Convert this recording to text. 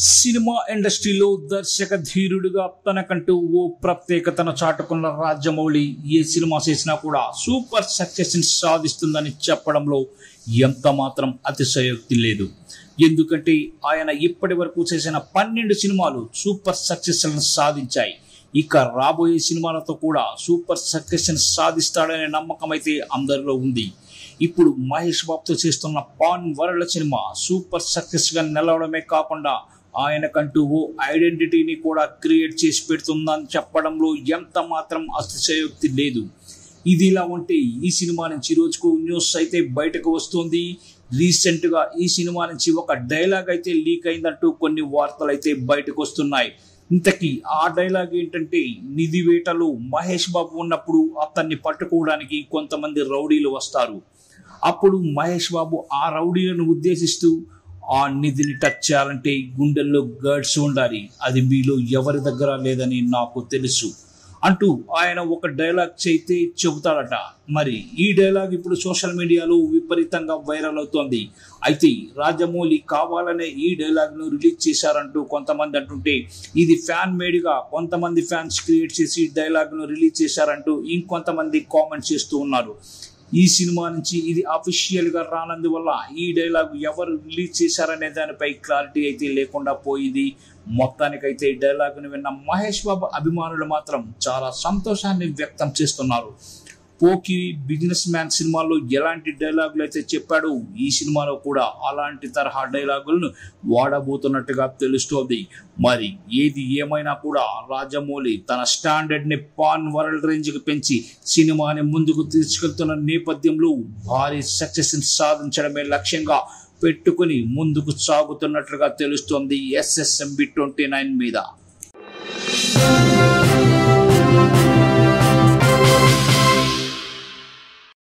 Cinema ఇండస్ట్రీలో దర్శక ధీరుడుగా తనకంటూ ఓ ప్రత్యేకతను చాటుకున్న రాజమౌళి ఏ సినిమా చేసినా కూడా సూపర్ సక్సెస్ సాధిస్తుందని చెప్పడంలో ఎంత మాత్రం అతిశయోక్తి లేదు. ఎందుకంటే ఆయన ఇప్పటి వరకు చేసిన 12 సినిమాలు సూపర్ సక్సెస్ సాధించాయి. ఇక రాబోయే సినిమాలతో కూడా సూపర్ సక్సెస్ సాధిస్తాడనే నమ్మకం అయితే అందరిలో ఉంది. ఇప్పుడు మహేష్ బాబుతో చేస్తున్న pan world cinema super success గా నిలవడమే కాకుండా ఆయనకంటూ ఓ ఐడెంటిటీని కూడా క్రియేట్ చేసి పెడుతుందని చెప్పడంలో ఎంత మాత్రం అతిశయోక్తి లేదు. ఇది ఇలా ఉంటే ఈ సినిమా నుంచి రోజుకు న్యూస్ అయితే బయటకు వస్తుంది. రీసెంట్ గా ఈ సినిమా నుంచి ఒక డైలాగ్ అయితే లీక్ అయిందంటూ కొన్ని వార్తలు అయితే బయటకు వస్తున్నాయి. ఇంతకీ ఆ డైలాగ్ ఏంటంటే, నిధి వేటలో మహేష్ బాబు ఉన్నప్పుడు అతన్ని పట్టుకోవడానికి కొంతమంది రౌడీలు వస్తారు. అప్పుడు మహేష్ బాబు ఆ రౌడీలను ఉద్దేశిస్తూ, ఆ నిధిని టచ్ చేయాలంటే గుండెల్లో గర్డ్స్ ఉండాలి, అది మీలో ఎవరి దగ్గర లేదని నాకు తెలుసు అంటూ ఆయన ఒక డైలాగ్ అయితే చెబుతాడట. మరి ఈ డైలాగ్ ఇప్పుడు సోషల్ మీడియాలో విపరీతంగా వైరల్ అవుతోంది. అయితే రాజమౌళి కావాలనే ఈ డైలాగ్ ను రిలీజ్ చేశారంటూ కొంతమంది అంటుంటే, ఇది ఫ్యాన్ మేడ్ గా కొంతమంది ఫ్యాన్స్ క్రియేట్ చేసి డైలాగ్ ను రిలీజ్ చేశారంటూ ఇంకొంతమంది కామెంట్ చేస్తూ ఉన్నారు. ఈ సినిమా నుంచి ఇది అఫీషియల్ గా రానందువల్ల ఈ డైలాగ్ ఎవరు రిలీజ్ చేశారనే దానిపై క్లారిటీ అయితే లేకుండా పోయింది. మొత్తానికైతే ఈ డైలాగ్ ను విన్న మహేష్ బాబు అభిమానులు మాత్రం చాలా సంతోషాన్ని వ్యక్తం చేస్తున్నారు. పోకి బిజినెస్ మ్యాన్ సినిమాలో ఎలాంటి డైలాగులు అయితే చెప్పాడో ఈ సినిమాలో కూడా అలాంటి తరహా డైలాగులను వాడబోతున్నట్టుగా తెలుస్తోంది. మరి ఏది ఏమైనా కూడా రాజమౌళి తన స్టాండర్డ్ ని పాన్ వరల్డ్ రేంజ్ కి పెంచి సినిమాని ముందుకు తీసుకెళ్తున్న నేపథ్యంలో భారీ సక్సెస్ సాధించడమే లక్ష్యంగా పెట్టుకుని ముందుకు సాగుతున్నట్లుగా తెలుస్తోంది SSMB 29 మీద.